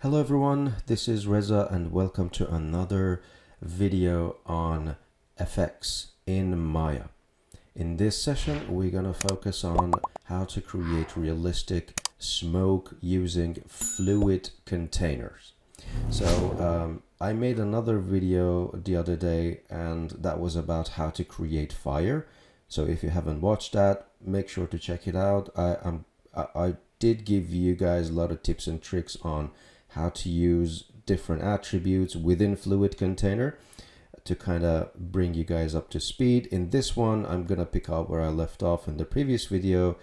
Hello everyone, this is Reza and welcome to another video on FX in Maya. In this session we're going to focus on how to create realistic smoke using fluid containers. So I made another video the other day and that was about how to create fire. So if you haven't watched that, make sure to check it out. I did give you guys a lot of tips and tricks on how to use different attributes within fluid container to kind of bring you guys up to speed. In this one, I'm going to pick up where I left off in the previous video,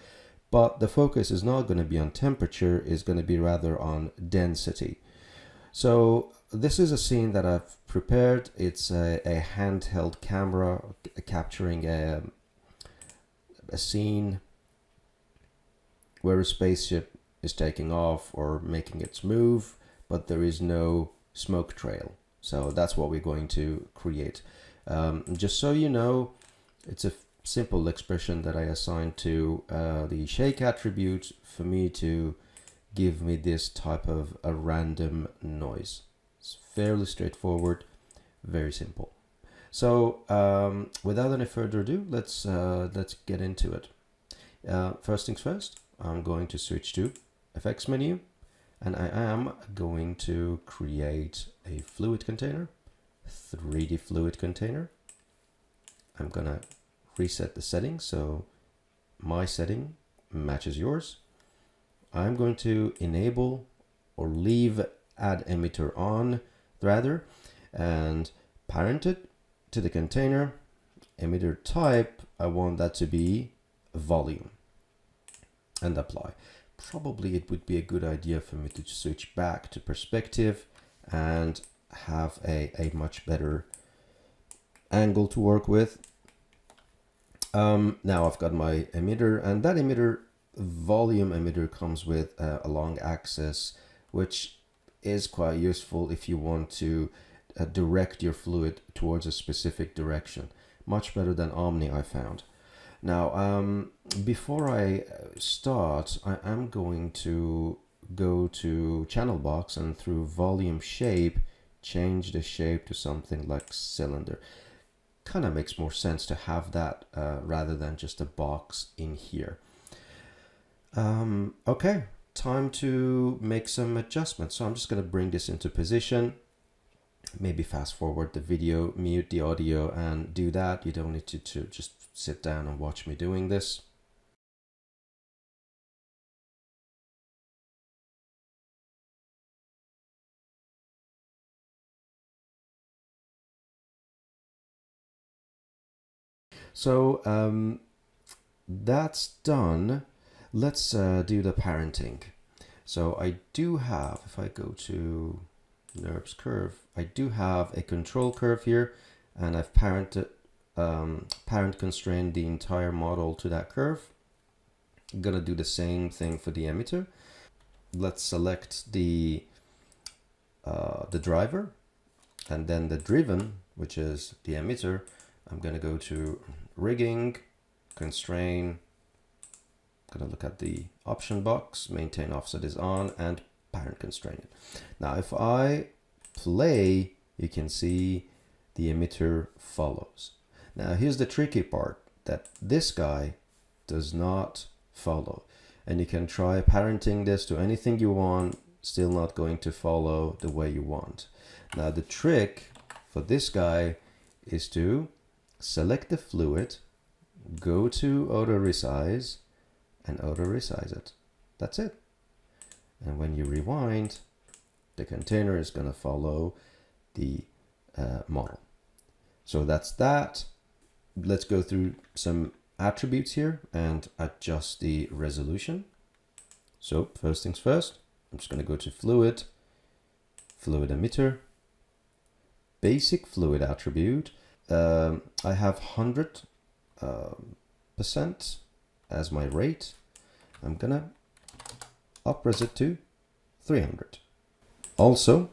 but the focus is not going to be on temperature, it's going to be rather on density. So this is a scene that I've prepared. It's a handheld camera capturing a scene where a spaceship is taking off or making its move, but there is no smoke trail. So that's what we're going to create. Just so you know, it's a simple expression that I assigned to the shake attribute for me to give me this type of a random noise. It's fairly straightforward, very simple. So without any further ado, let's get into it. First things first, I'm going to switch to FX menu and I am going to create a fluid container, 3D fluid container. I'm gonna reset the settings so my setting matches yours. I'm going to enable or leave add emitter on rather and parent it to the container. Emitter type, I want that to be volume and apply. Probably it would be a good idea for me to switch back to perspective and have a much better angle to work with. Now I've got my emitter, and that emitter, volume emitter, comes with a long axis, which is quite useful if you want to direct your fluid towards a specific direction. Much better than Omni, I found. Now, before I start, I am going to go to channel box and through volume shape, change the shape to something like cylinder. Kind of makes more sense to have that rather than just a box in here. Okay, time to make some adjustments. So I'm just going to bring this into position. Maybe fast forward the video, mute the audio and do that. You don't need to just sit down and watch me doing this. So that's done. Let's do the parenting. So I do have, if I go to NURBS curve, I do have a control curve here and I've parent constrained the entire model to that curve. I'm gonna do the same thing for the emitter. Let's select the driver and then the driven, which is the emitter. I'm gonna go to rigging, constrain. I'm gonna look at the option box, maintain offset is on, and parent constrain it. Now if I play, you can see the emitter follows. Now here's the tricky part, that this guy does not follow, and you can try parenting this to anything you want, still not going to follow the way you want. Now the trick for this guy is to select the fluid, go to auto resize and auto resize it. That's it. And when you rewind, the container is going to follow the model. So that's that. Let's go through some attributes here and adjust the resolution. So first things first, I'm just going to go to fluid, fluid emitter, basic fluid attribute. I have 100% as my rate. I'm gonna up-res it to 300. Also,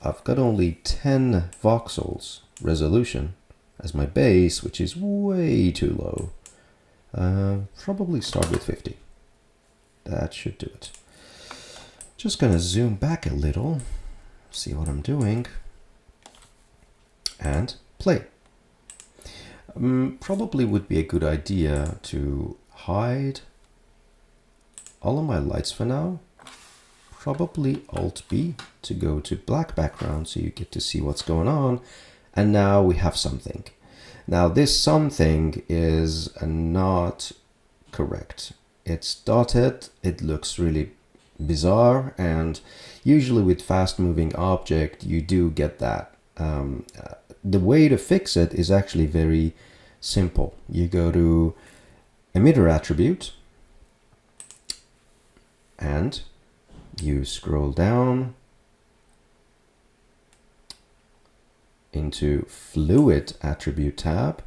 I've got only 10 voxels resolution as my base, which is way too low. Probably start with 50. That should do it. Just gonna zoom back a little, see what I'm doing, and play. Probably would be a good idea to hide all of my lights for now. Probably Alt B to go to black background so you get to see what's going on. And now we have something. Now this something is not correct. It's dotted, it looks really bizarre, and usually with fast moving object you do get that. The way to fix it is actually very simple. You go to Emitter attribute and you scroll down into fluid attribute tab,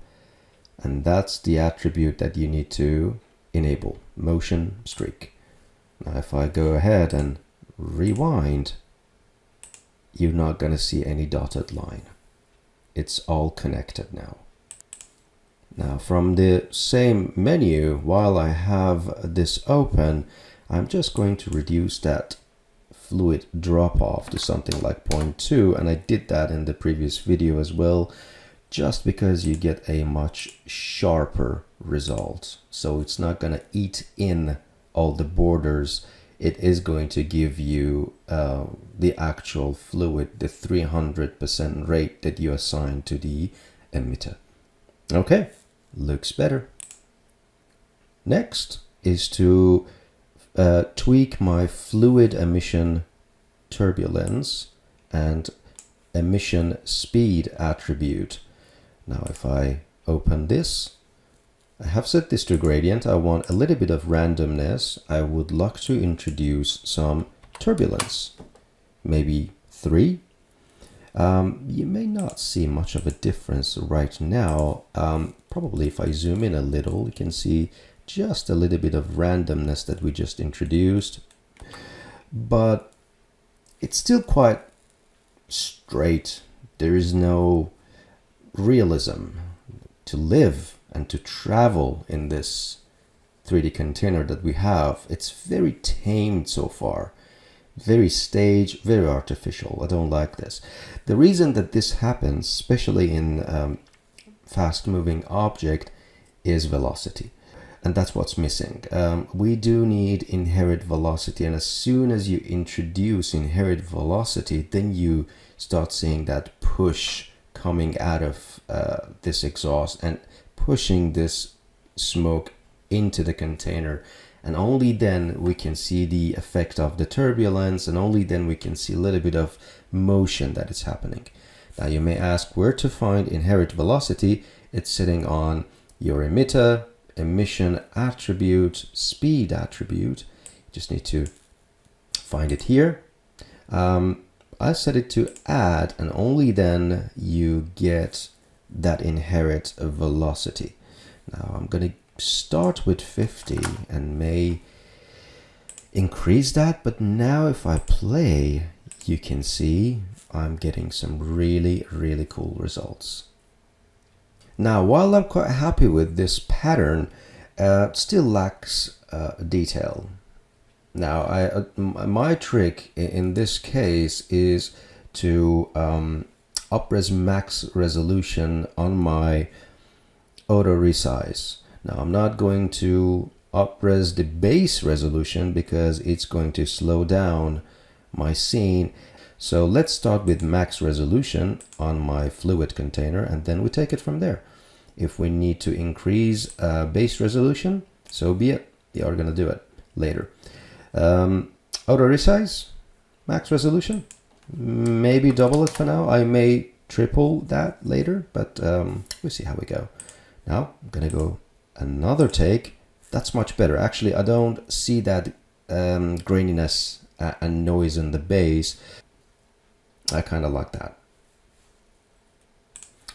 and that's the attribute that you need to enable, motion streak. Now if I go ahead and rewind, you're not going to see any dotted line. It's all connected now. Now from the same menu, while I have this open, I'm just going to reduce that fluid drop off to something like 0.2, and I did that in the previous video as well, just because you get a much sharper result. So it's not going to eat in all the borders. It is going to give you the actual fluid, the 300% rate that you assign to the emitter. Okay, looks better. Next is to tweak my fluid emission turbulence and emission speed attribute. Now if I open this, I have set this to gradient. I want a little bit of randomness. I would like to introduce some turbulence, maybe 3. You may not see much of a difference right now. Probably if I zoom in a little, you can see just a little bit of randomness that we just introduced, but it's still quite straight. There is no realism to live and to travel in this 3D container that we have. It's very tamed so far, very staged, very artificial. I don't like this. The reason that this happens, especially in fast moving object, is velocity. And that's what's missing. We do need inherent velocity, and as soon as you introduce inherent velocity, then you start seeing that push coming out of this exhaust and pushing this smoke into the container, and only then we can see the effect of the turbulence, and only then we can see a little bit of motion that is happening. Now you may ask where to find inherent velocity. It's sitting on your emitter, emission attribute, speed attribute. You just need to find it here. I set it to add, and only then you get that inherent velocity. Now I'm going to start with 50 and may increase that, but now if I play, you can see I'm getting some really cool results. Now, while I'm quite happy with this pattern, it still lacks detail. Now, my trick in this case is to up-res max resolution on my auto resize. Now, I'm not going to up-res the base resolution because it's going to slow down my scene. So let's start with max resolution on my fluid container, and then we take it from there. If we need to increase base resolution, so be it. We are going to do it later. Auto resize, max resolution, maybe double it for now. I may triple that later, but we'll see how we go. Now I'm going to go another take. That's much better. Actually, I don't see that graininess and noise in the base. I kind of like that.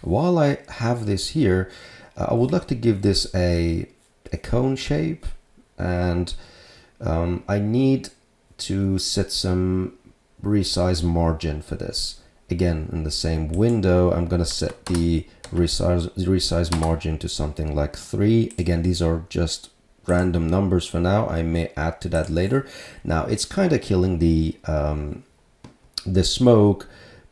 While I have this here, I would like to give this a cone shape, and I need to set some resize margin for this. Again, in the same window, I'm going to set the resize margin to something like 3. Again, these are just random numbers for now. I may add to that later. Now it's kind of killing the smoke,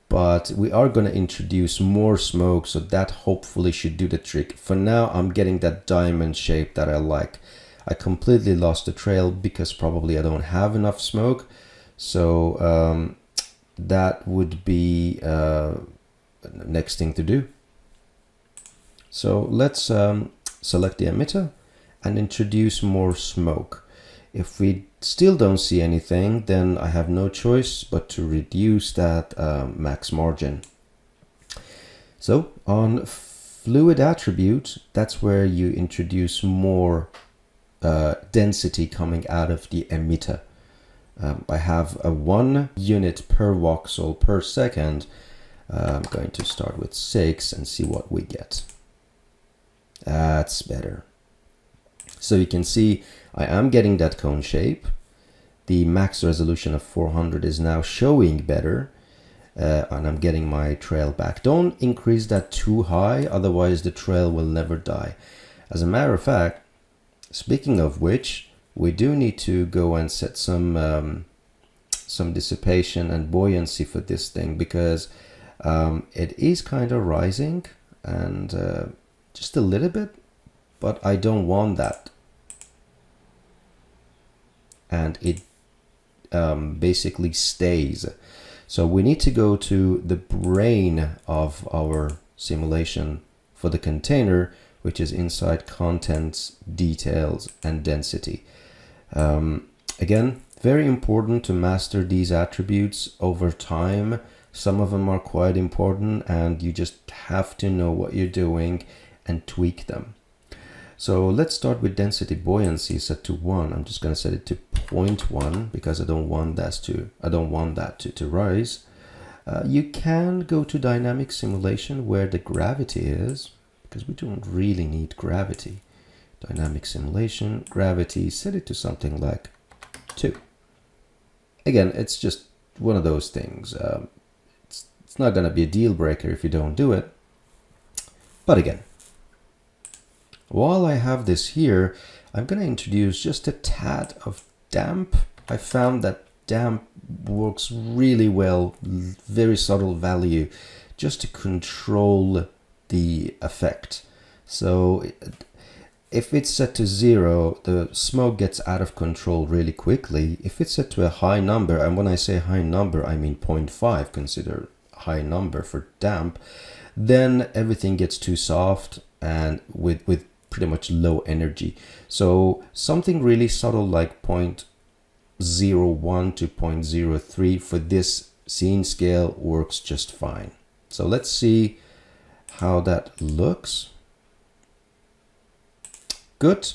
but we are going to introduce more smoke, so that hopefully should do the trick. For now, I'm getting that diamond shape that I like. I completely lost the trail because probably I don't have enough smoke. So that would be next thing to do. So let's select the emitter and introduce more smoke. If we still don't see anything, then I have no choice but to reduce that max margin. So on fluid attribute, that's where you introduce more density coming out of the emitter. I have a 1 unit per voxel per second. I'm going to start with 6 and see what we get. That's better. So you can see I am getting that cone shape. The max resolution of 400 is now showing better, and I'm getting my trail back. Don't increase that too high, otherwise the trail will never die. As a matter of fact, speaking of which, we do need to go and set some dissipation and buoyancy for this thing, because it is kind of rising, and just a little bit, but I don't want that. And it basically stays. So we need to go to the brain of our simulation for the container, which is inside contents, details, and density. Again, very important to master these attributes over time. Some of them are quite important, and you just have to know what you're doing and tweak them. So let's start with density buoyancy set to 1. I'm just going to set it to 0.1 because I don't want that to rise. You can go to dynamic simulation where the gravity is, because we don't really need gravity. Dynamic simulation, gravity, set it to something like 2. Again, it's just one of those things. It's not going to be a deal breaker if you don't do it. But again, while I have this here, I'm going to introduce just a tad of damp. I found that damp works really well, very subtle value, just to control the effect. So if it's set to 0, the smoke gets out of control really quickly. If it's set to a high number, and when I say high number, I mean 0.5, consider a high number for damp, then everything gets too soft and with pretty much low energy. So something really subtle like 0.01 to 0.03 for this scene scale works just fine. So let's see how that looks. Good.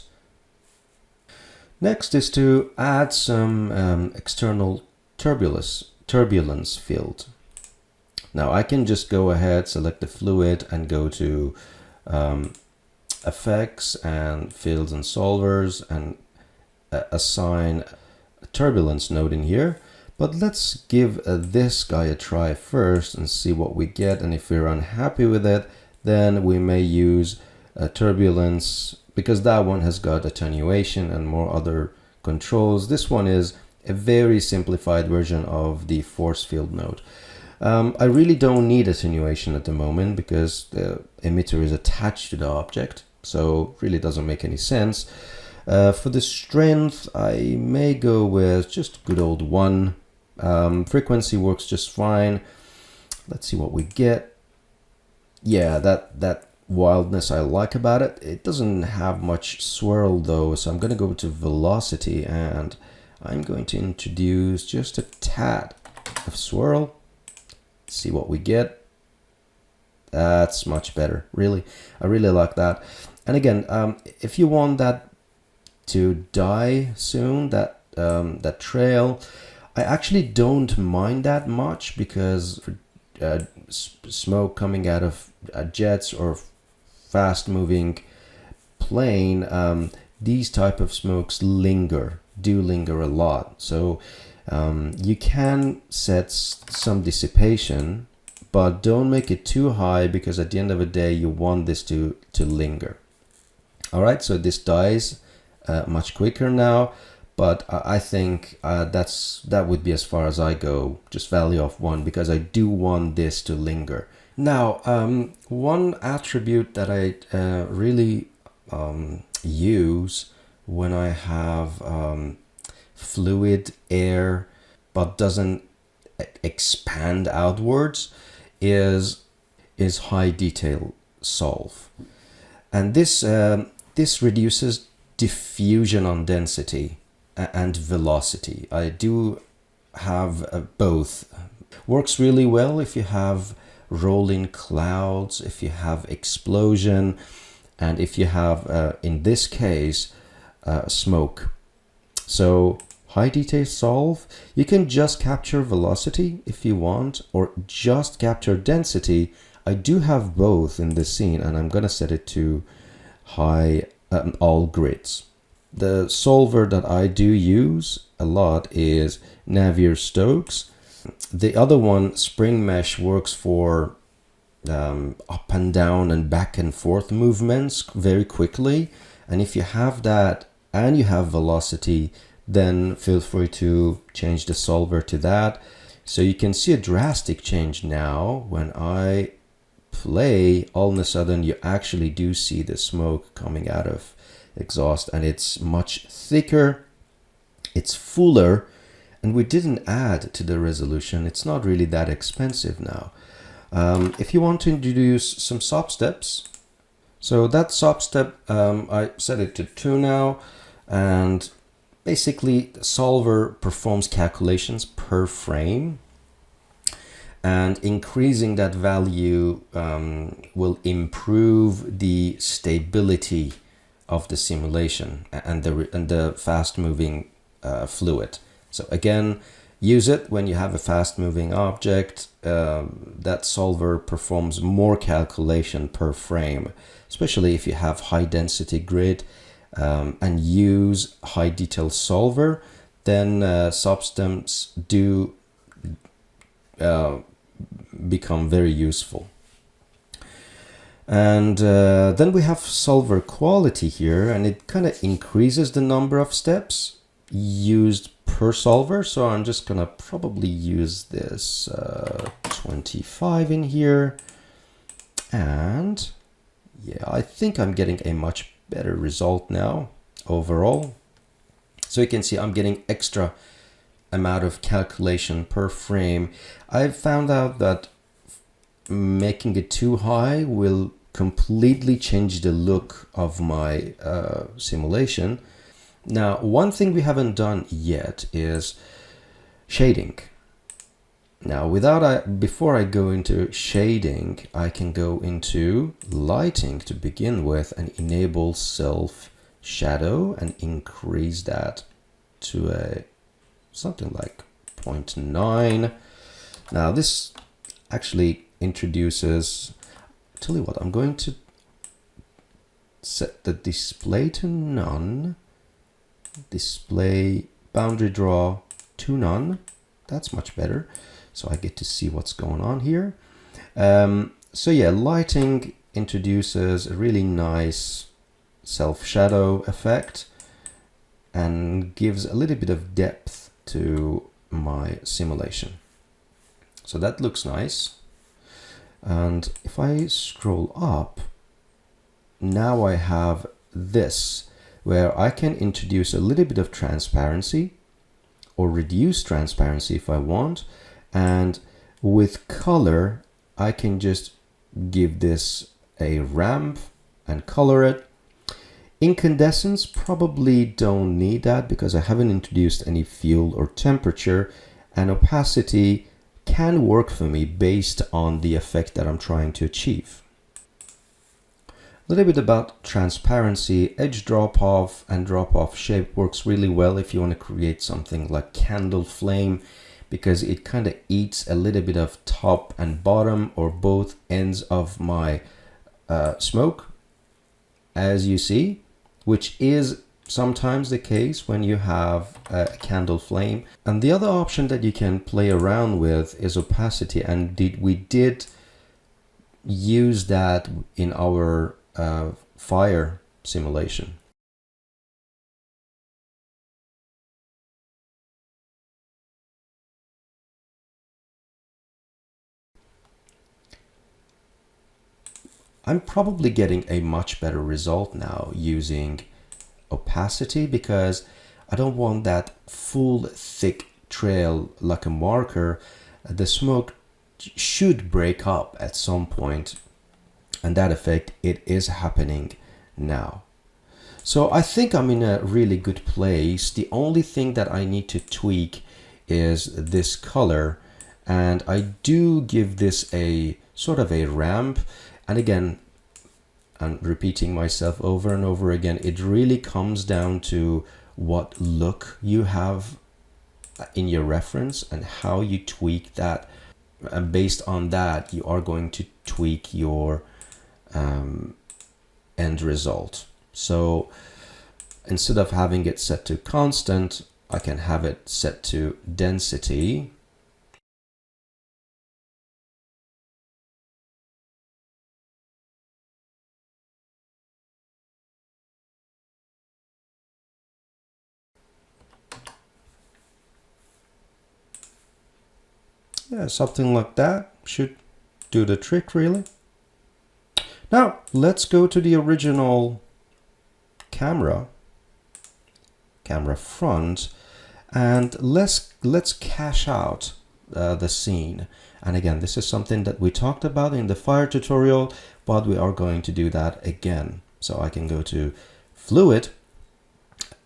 Next is to add some external turbulence field. Now I can just go ahead, select the fluid, and go to effects and fields and solvers, and assign a turbulence node in here. But let's give this guy a try first and see what we get, and if we're unhappy with it, then we may use a turbulence, because that one has got attenuation and more other controls. This one is a very simplified version of the force field node. I really don't need attenuation at the moment because the emitter is attached to the object, so really doesn't make any sense. For the strength, I may go with just good old 1. Frequency works just fine. Let's see what we get. Yeah, that wildness I like about it. It doesn't have much swirl though, so I'm going to go to velocity, and I'm going to introduce just a tad of swirl. See what we get. That's much better, really. I really like that. And again, if you want that to die soon, that trail, I actually don't mind that much, because for smoke coming out of jets or fast moving plane, these type of smokes do linger a lot. So you can set some dissipation, but don't make it too high, because at the end of the day you want this to linger. All right, so this dies much quicker now, but I think that would be as far as I go, just value of 1, because I do want this to linger. Now, one attribute that I really use when I have fluid air but doesn't expand outwards is high detail solve, and this reduces diffusion on density and velocity. I do have both. Works really well if you have rolling clouds, if you have explosion, and if you have in this case smoke. So high detail solve, you can just capture velocity if you want, or just capture density. I do have both in this scene, and I'm gonna set it to high all grids. The solver that I do use a lot is Navier-Stokes. The other one, Spring Mesh, works for up and down and back and forth movements very quickly. And if you have that and you have velocity, then feel free to change the solver to that. So you can see a drastic change now. When I play, all of a sudden you actually do see the smoke coming out of exhaust, and it's much thicker, it's fuller, and we didn't add to the resolution. It's not really that expensive now. If you want to introduce some sop steps, so that sop step, I set it to 2 now, and basically the solver performs calculations per frame, and increasing that value will improve the stability of the simulation and the fast moving fluid. So again, use it when you have a fast moving object. That solver performs more calculation per frame, especially if you have high density grid, and use high detail solver, then substeps do become very useful. And then we have solver quality here, and it kind of increases the number of steps used per solver. So I'm just gonna probably use this 25 in here, and yeah, I think I'm getting a much better result now overall. So you can see I'm getting extra amount of calculation per frame. I've found out that making it too high will completely change the look of my simulation. Now, one thing we haven't done yet is shading. Now, before I go into shading, I can go into lighting to begin with and enable self shadow and increase that to something like 0.9. Now, this actually introduces, tell you what, I'm going to set the display to none, display boundary draw to none. That's much better, so I get to see what's going on here. So yeah, lighting introduces a really nice self shadow effect and gives a little bit of depth to my simulation. So that looks nice. And if I scroll up, now I have this, where I can introduce a little bit of transparency or reduce transparency if I want. And with color, I can just give this a ramp and color it. Incandescence, probably don't need that because I haven't introduced any fuel or temperature, and opacity can work for me based on the effect that I'm trying to achieve. A little bit about transparency. Edge drop off and drop off shape works really well if you want to create something like candle flame, because it kind of eats a little bit of top and bottom or both ends of my smoke, as you see, which is sometimes the case when you have a candle flame. And the other option that you can play around with is opacity, and we did use that in our fire simulation. I'm probably getting a much better result now using opacity, because I don't want that full thick trail like a marker. The smoke should break up at some point, and that effect, it is happening now. So I think I'm in a really good place. The only thing that I need to tweak is this color, and I do give this a sort of a ramp. And again, I'm repeating myself over and over again, it really comes down to what look you have in your reference and how you tweak that, and based on that you are going to tweak your end result. So instead of having it set to constant, I can have it set to density. Yeah, something like that should do the trick, really. Now let's go to the original camera front, and let's cache out the scene. And again, this is something that we talked about in the fire tutorial, but we are going to do that again. So I can go to fluid,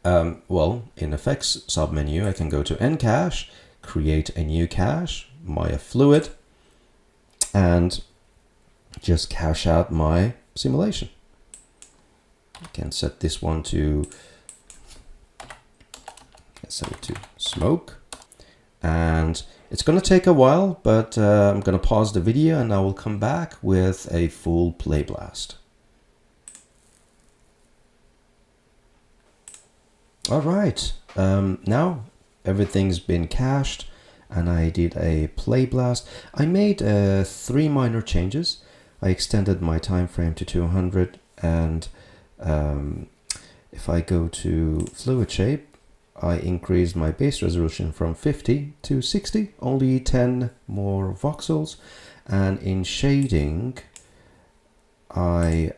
well, in effects submenu, I can go to encache, create a new cache, Maya fluid, and just cache out my simulation. I can set this one to, set it to smoke, and it's going to take a while, but I'm going to pause the video and I will come back with a full play blast. All right, now everything's been cached and I did a play blast. I made 3 minor changes. I extended my time frame to 200, and if I go to fluid shape, I increased my base resolution from 50 to 60, only 10 more voxels. And in shading, I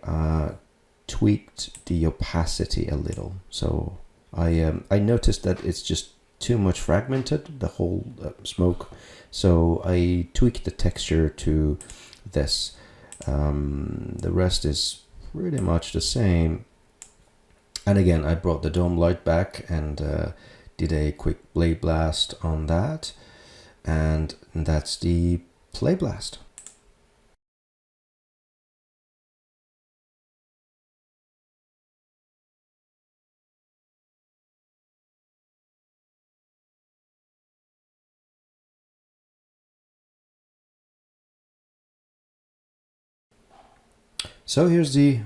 tweaked the opacity a little. So I noticed that it's just too much fragmented, the whole smoke. So I tweaked the texture to this. The rest is pretty much the same. And again, I brought the dome light back and did a quick play blast on that. And that's the play blast. So here's the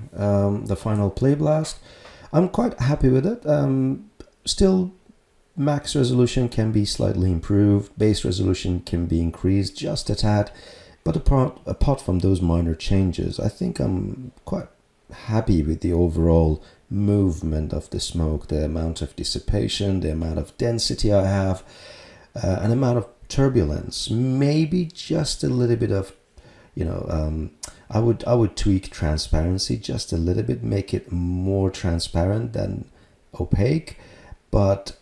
final play blast. I'm quite happy with it. Still, max resolution can be slightly improved. Base resolution can be increased just a tad. But apart from those minor changes, I think I'm quite happy with the overall movement of the smoke, the amount of dissipation, the amount of density I have, an amount of turbulence. Maybe just a little bit of, you know, I would tweak transparency just a little bit, make it more transparent than opaque. But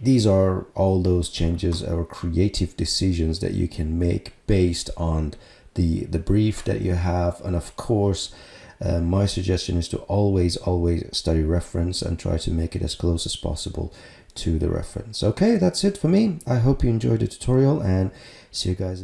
these are all those changes or creative decisions that you can make based on the brief that you have. And of course, my suggestion is to always study reference and try to make it as close as possible to the reference. Okay, that's it for me. I hope you enjoyed the tutorial, and see you guys in